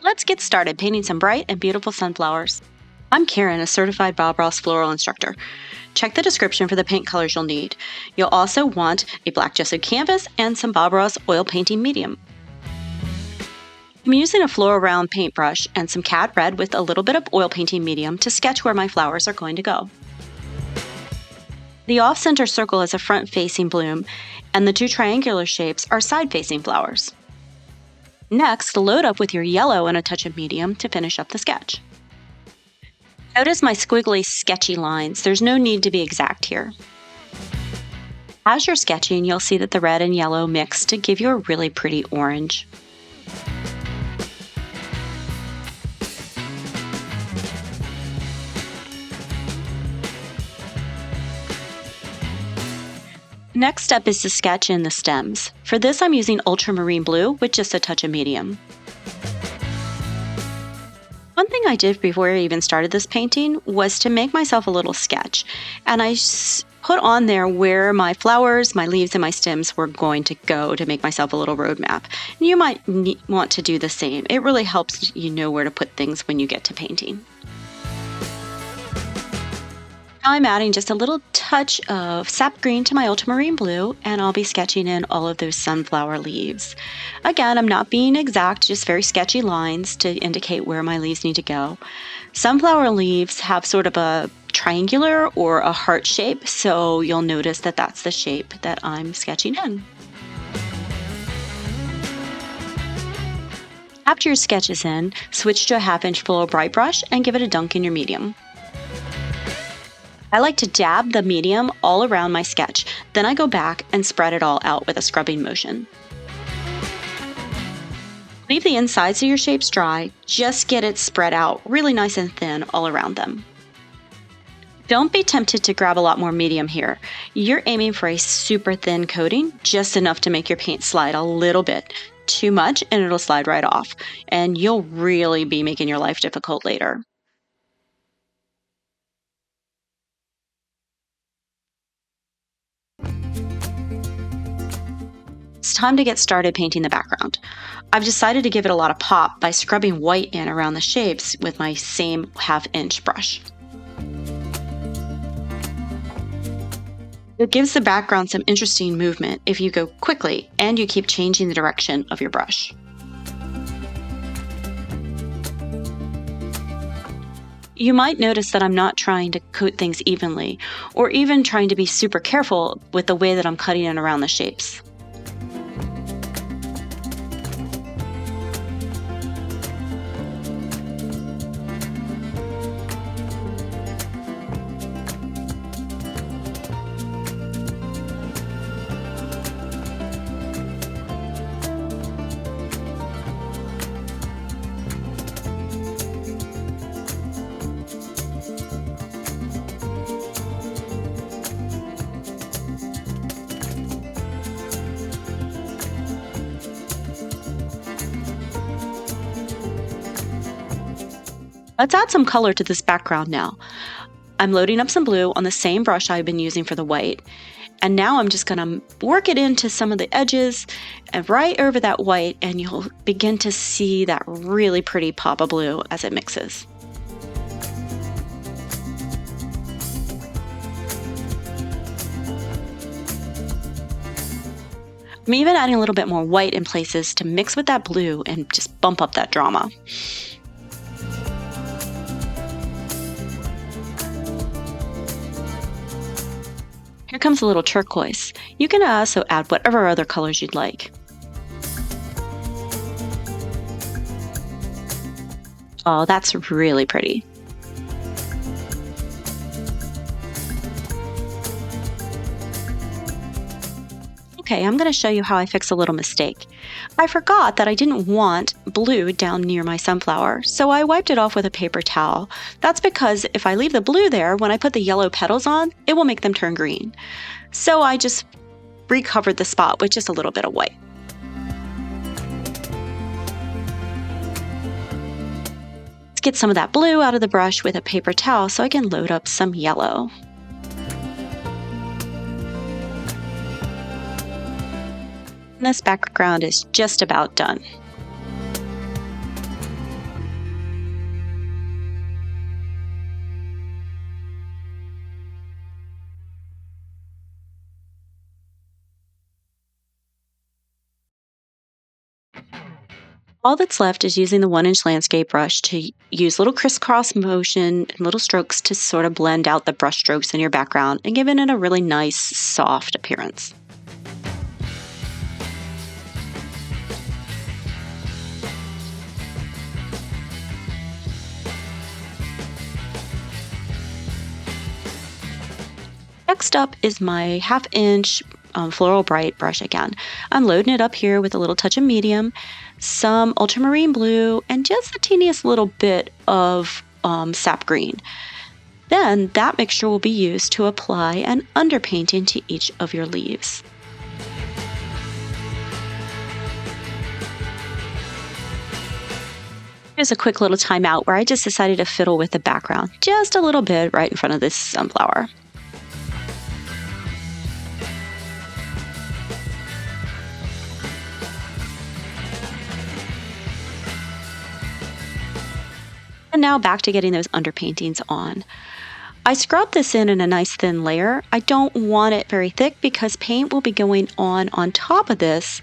Let's get started painting some bright and beautiful sunflowers. I'm Karen, a certified Bob Ross floral instructor. Check the description for the paint colors you'll need. You'll also want a black gesso canvas and some Bob Ross oil painting medium. I'm using a floral round paintbrush and some Cad Red with a little bit of oil painting medium to sketch where my flowers are going to go. The off-center circle is a front-facing bloom, and the two triangular shapes are side-facing flowers. Next, load up with your yellow and a touch of medium to finish up the sketch. Notice my squiggly, sketchy lines. There's no need to be exact here. As you're sketching, you'll see that the red and yellow mix to give you a really pretty orange. Next step is to sketch in the stems. For this, I'm using Ultramarine Blue with just a touch of medium. One thing I did before I even started this painting was to make myself a little sketch, and I put on there where my flowers, my leaves, and my stems were going to go to make myself a little roadmap. And you might want to do the same. It really helps you know where to put things when you get to painting. I'm adding just a little touch of Sap Green to my Ultramarine Blue, and I'll be sketching in all of those sunflower leaves. Again, I'm not being exact, just very sketchy lines to indicate where my leaves need to go. Sunflower leaves have sort of a triangular or a heart shape, so you'll notice that that's the shape that I'm sketching in. After your sketch is in, switch to a 1/2 inch floral bright brush and give it a dunk in your medium. I like to dab the medium all around my sketch, then I go back and spread it all out with a scrubbing motion. Leave the insides of your shapes dry, just get it spread out really nice and thin all around them. Don't be tempted to grab a lot more medium here. You're aiming for a super thin coating, just enough to make your paint slide a little bit. Too much and it'll slide right off, and you'll really be making your life difficult later. It's time to get started painting the background. I've decided to give it a lot of pop by scrubbing white in around the shapes with my same 1/2 inch brush. It gives the background some interesting movement if you go quickly and you keep changing the direction of your brush. You might notice that I'm not trying to coat things evenly, or even trying to be super careful with the way that I'm cutting it around the shapes. Let's add some color to this background now. I'm loading up some blue on the same brush I've been using for the white. And now I'm just going to work it into some of the edges and right over that white, and you'll begin to see that really pretty pop of blue as it mixes. I'm even adding a little bit more white in places to mix with that blue and just bump up that drama. Here comes a little turquoise. You can also add whatever other colors you'd like. Oh, that's really pretty. Okay, I'm going to show you how I fix a little mistake. I forgot that I didn't want blue down near my sunflower, so I wiped it off with a paper towel. That's because if I leave the blue there, when I put the yellow petals on, it will make them turn green. So I just recovered the spot with just a little bit of white. Let's get some of that blue out of the brush with a paper towel so I can load up some yellow. This background is just about done. All that's left is using the 1-inch landscape brush to use little crisscross motion and little strokes to sort of blend out the brush strokes in your background and giving it a really nice, soft appearance. Next up is my 1/2-inch Floral Bright brush again. I'm loading it up here with a little touch of medium, some Ultramarine Blue, and just the teeniest little bit of Sap Green. Then that mixture will be used to apply an underpainting to each of your leaves. Here's a quick little timeout where I just decided to fiddle with the background just a little bit right in front of this sunflower. And now back to getting those underpaintings on. I scrubbed this in a nice thin layer. I don't want it very thick because paint will be going on top of this,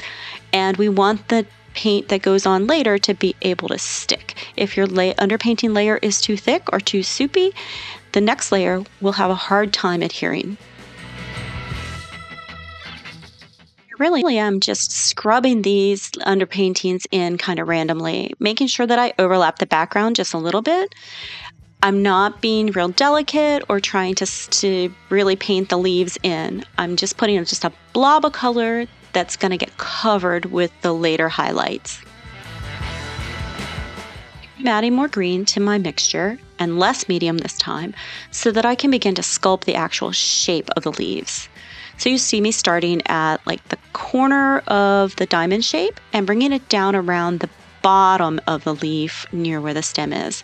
and we want the paint that goes on later to be able to stick. If your underpainting layer is too thick or too soupy, the next layer will have a hard time adhering. I really am just scrubbing these underpaintings in kind of randomly, making sure that I overlap the background just a little bit. I'm not being real delicate or trying to really paint the leaves in. I'm just putting just a blob of color that's going to get covered with the later highlights. I'm adding more green to my mixture and less medium this time so that I can begin to sculpt the actual shape of the leaves. So you see me starting at like the corner of the diamond shape and bringing it down around the bottom of the leaf near where the stem is.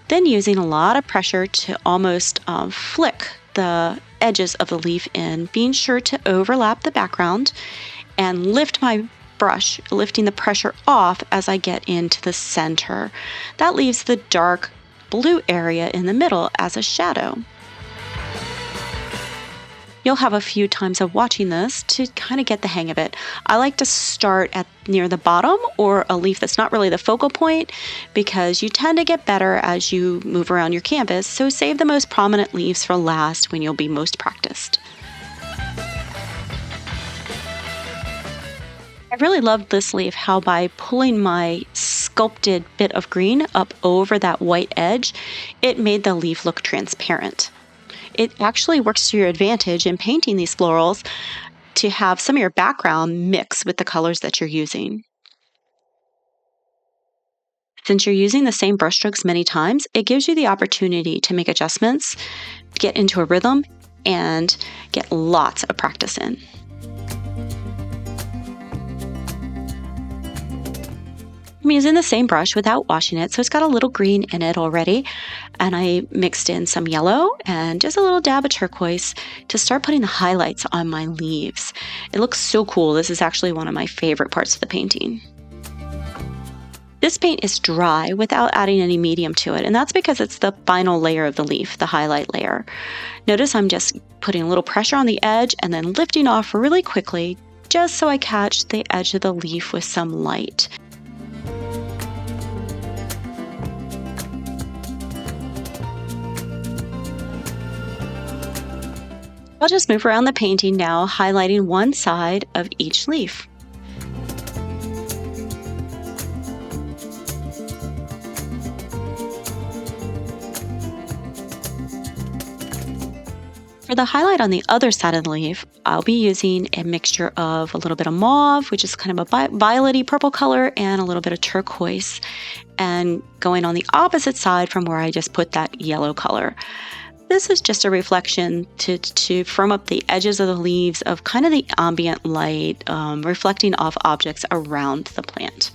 Then using a lot of pressure to almost flick the edges of the leaf in, being sure to overlap the background and lift my brush, lifting the pressure off as I get into the center. That leaves the dark blue area in the middle as a shadow. You'll have a few times of watching this to kind of get the hang of it. I like to start at near the bottom or a leaf that's not really the focal point because you tend to get better as you move around your canvas, so save the most prominent leaves for last when you'll be most practiced. I really loved this leaf, how by pulling my sculpted bit of green up over that white edge, it made the leaf look transparent. It actually works to your advantage in painting these florals to have some of your background mix with the colors that you're using. Since you're using the same brushstrokes many times, it gives you the opportunity to make adjustments, get into a rhythm, and get lots of practice in. I'm using the same brush without washing it, so it's got a little green in it already. And I mixed in some yellow and just a little dab of turquoise to start putting the highlights on my leaves. It looks so cool. This is actually one of my favorite parts of the painting. This paint is dry without adding any medium to it, and that's because it's the final layer of the leaf, the highlight layer. Notice I'm just putting a little pressure on the edge and then lifting off really quickly, just so I catch the edge of the leaf with some light. I'll just move around the painting now, highlighting one side of each leaf. For the highlight on the other side of the leaf, I'll be using a mixture of a little bit of mauve, which is kind of a violet-y purple color, and a little bit of turquoise, and going on the opposite side from where I just put that yellow color. This is just a reflection to firm up the edges of the leaves of kind of the ambient light, reflecting off objects around the plant.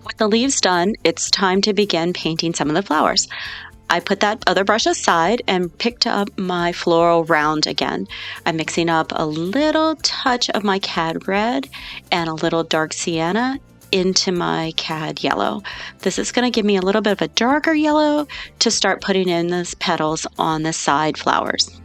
With the leaves done, it's time to begin painting some of the flowers. I put that other brush aside and picked up my floral round again. I'm mixing up a little touch of my Cad Red and a little dark Sienna into my Cad Yellow. This is going to give me a little bit of a darker yellow to start putting in those petals on the side flowers.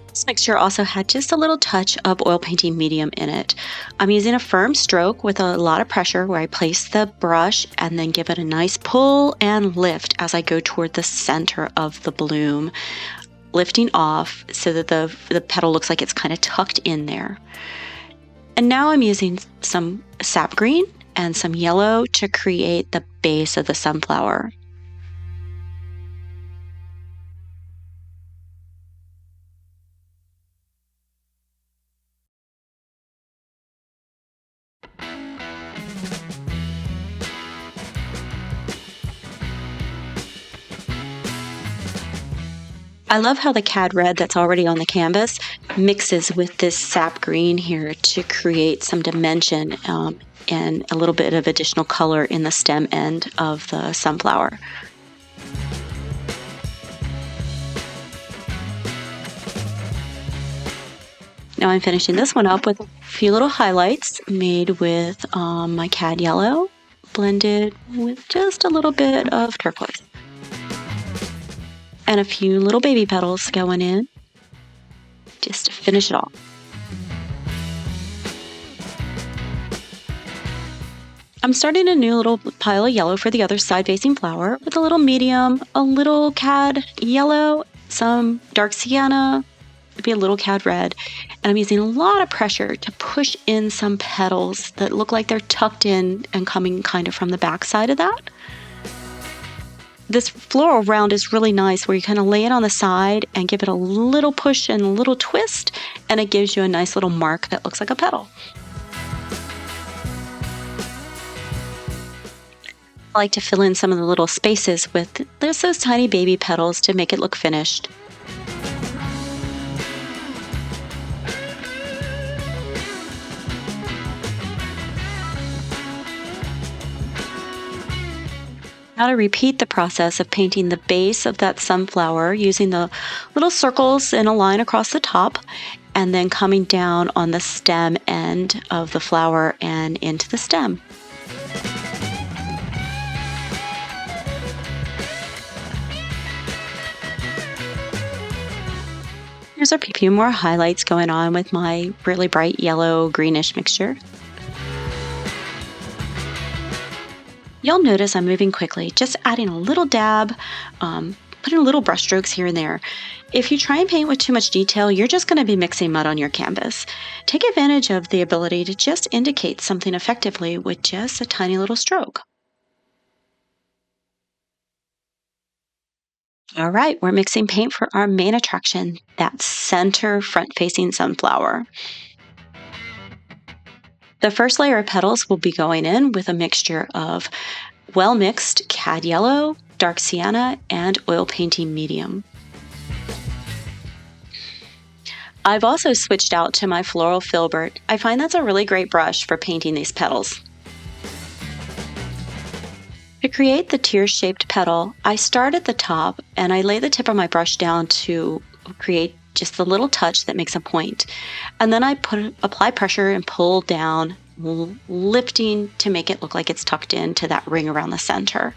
This mixture also had just a little touch of oil painting medium in it. I'm using a firm stroke with a lot of pressure where I place the brush and then give it a nice pull and lift as I go toward the center of the bloom, lifting off so that the petal looks like it's kind of tucked in there. And now I'm using some sap green and some yellow to create the base of the sunflower. I love how the Cad Red that's already on the canvas mixes with this sap green here to create some dimension and a little bit of additional color in the stem end of the sunflower. Now I'm finishing this one up with a few little highlights made with my Cad Yellow, blended with just a little bit of turquoise. And a few little baby petals going in just to finish it off. I'm starting a new little pile of yellow for the other side-facing flower with a little medium, a little Cad Yellow, some dark Sienna, maybe a little Cad Red, and I'm using a lot of pressure to push in some petals that look like they're tucked in and coming kind of from the back side of that. This floral round is really nice where you kind of lay it on the side and give it a little push and a little twist, and it gives you a nice little mark that looks like a petal. I like to fill in some of the little spaces with just those tiny baby petals to make it look finished. Now to repeat the process of painting the base of that sunflower using the little circles in a line across the top and then coming down on the stem end of the flower and into the stem. Here's a few more highlights going on with my really bright yellow greenish mixture. You'll notice I'm moving quickly, just adding a little dab, putting little brush strokes here and there. If you try and paint with too much detail, you're just going to be mixing mud on your canvas. Take advantage of the ability to just indicate something effectively with just a tiny little stroke. All right, we're mixing paint for our main attraction, that center front-facing sunflower. The first layer of petals will be going in with a mixture of well-mixed Cad Yellow, dark Sienna, and oil painting medium. I've also switched out to my floral Filbert. I find that's a really great brush for painting these petals. To create the tear-shaped petal, I start at the top and I lay the tip of my brush down to create just the little touch that makes a point. And then I apply pressure and pull down, lifting to make it look like it's tucked into that ring around the center.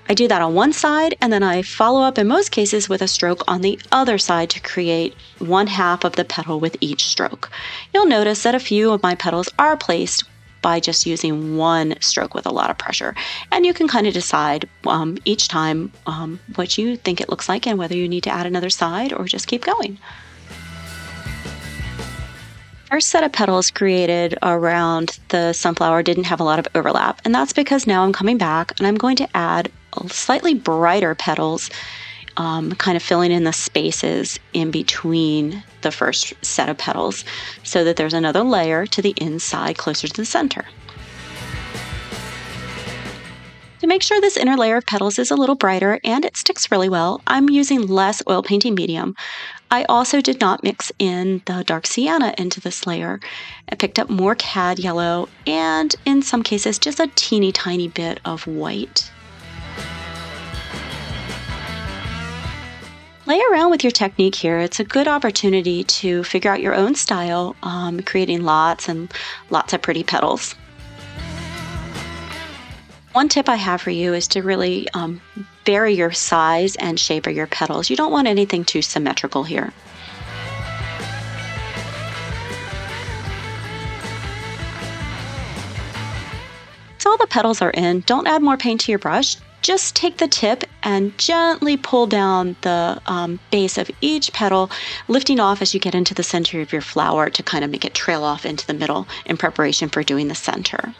I do that on one side, and then I follow up in most cases with a stroke on the other side to create one half of the petal with each stroke. You'll notice that a few of my petals are placed by just using one stroke with a lot of pressure. And you can kind of decide each time what you think it looks like and whether you need to add another side or just keep going. First set of petals created around the sunflower didn't have a lot of overlap, and that's because now I'm coming back and I'm going to add slightly brighter petals, kind of filling in the spaces in between the first set of petals so that there's another layer to the inside closer to the center. To make sure this inner layer of petals is a little brighter and it sticks really well, I'm using less oil painting medium. I also did not mix in the dark sienna into this layer. I picked up more cad yellow and, in some cases, just a teeny tiny bit of white. Play around with your technique here. It's a good opportunity to figure out your own style, creating lots and lots of pretty petals. One tip I have for you is to really vary your size and shape of your petals. You don't want anything too symmetrical here. So all the petals are in. Don't add more paint to your brush. Just take the tip and gently pull down the base of each petal, lifting off as you get into the center of your flower to kind of make it trail off into the middle in preparation for doing the center.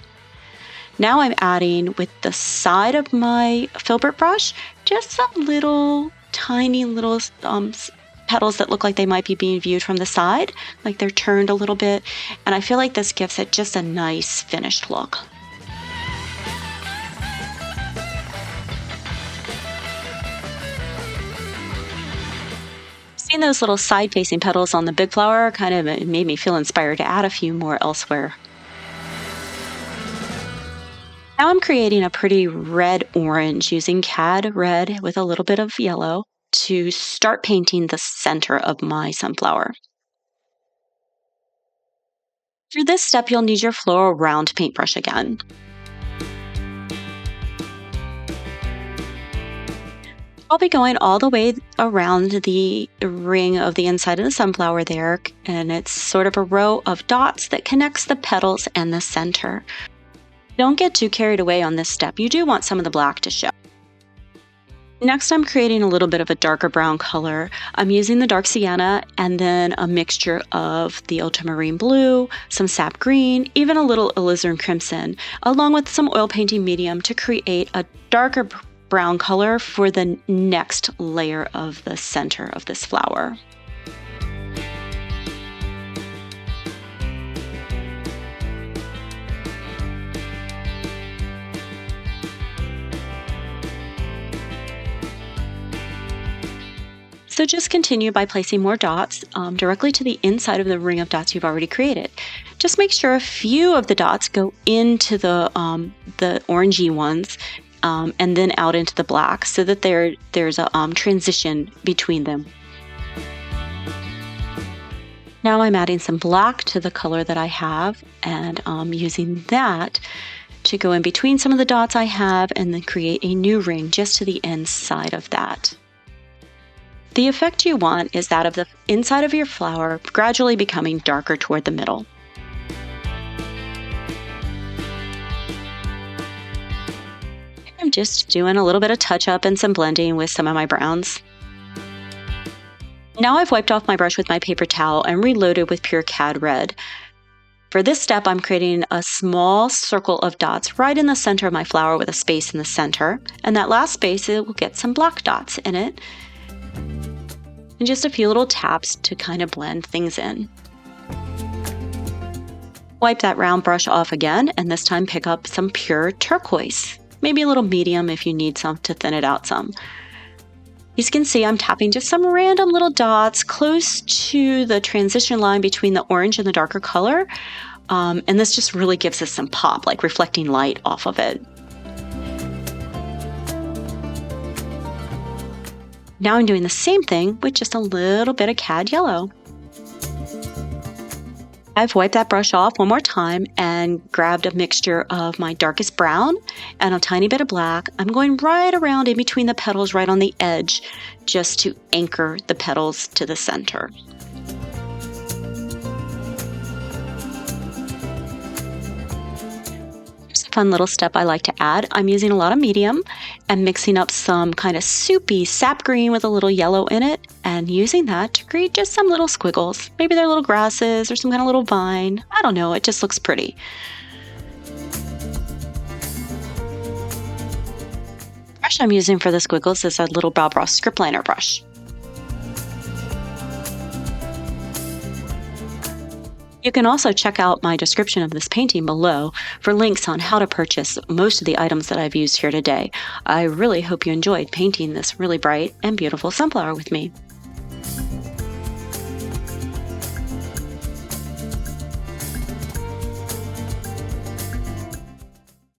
Now I'm adding with the side of my Filbert brush, just some little tiny little petals that look like they might be being viewed from the side, like they're turned a little bit. And I feel like this gives it just a nice finished look. Seeing those little side-facing petals on the big flower kind of made me feel inspired to add a few more elsewhere. Now I'm creating a pretty red-orange using cad red with a little bit of yellow to start painting the center of my sunflower. For this step, you'll need your floral round paintbrush again. I'll be going all the way around the ring of the inside of the sunflower there, and it's sort of a row of dots that connects the petals and the center. Don't get too carried away on this step. You do want some of the black to show. Next, I'm creating a little bit of a darker brown color. I'm using the dark sienna and then a mixture of the Ultramarine Blue, some Sap Green, even a little Alizarin Crimson, along with some oil painting medium to create a darker brown color for the next layer of the center of this flower. So just continue by placing more dots directly to the inside of the ring of dots you've already created. Just make sure a few of the dots go into the orangey ones and then out into the black so that there's a transition between them. Now I'm adding some black to the color that I have and using that to go in between some of the dots I have and then create a new ring just to the inside of that. The effect you want is that of the inside of your flower gradually becoming darker toward the middle. I'm just doing a little bit of touch-up and some blending with some of my browns. Now I've wiped off my brush with my paper towel and reloaded with pure cad red. For this step, I'm creating a small circle of dots right in the center of my flower with a space in the center. And that last space, it will get some black dots in it. And just a few little taps to kind of blend things in. Wipe that round brush off again, and this time pick up some pure turquoise. Maybe a little medium if you need some to thin it out some. As you can see, I'm tapping just some random little dots close to the transition line between the orange and the darker color. And this just really gives us some pop, like reflecting light off of it. Now I'm doing the same thing with just a little bit of cad yellow. I've wiped that brush off one more time and grabbed a mixture of my darkest brown and a tiny bit of black. I'm going right around in between the petals right on the edge just to anchor the petals to the center. Fun little step I like to add. I'm using a lot of medium and mixing up some kind of soupy sap green with a little yellow in it and using that to create just some little squiggles. Maybe they're little grasses or some kind of little vine. I don't know, it just looks pretty. The brush I'm using for the squiggles is a little Bob Ross script liner brush. You can also check out my description of this painting below for links on how to purchase most of the items that I've used here today. I really hope you enjoyed painting this really bright and beautiful sunflower with me.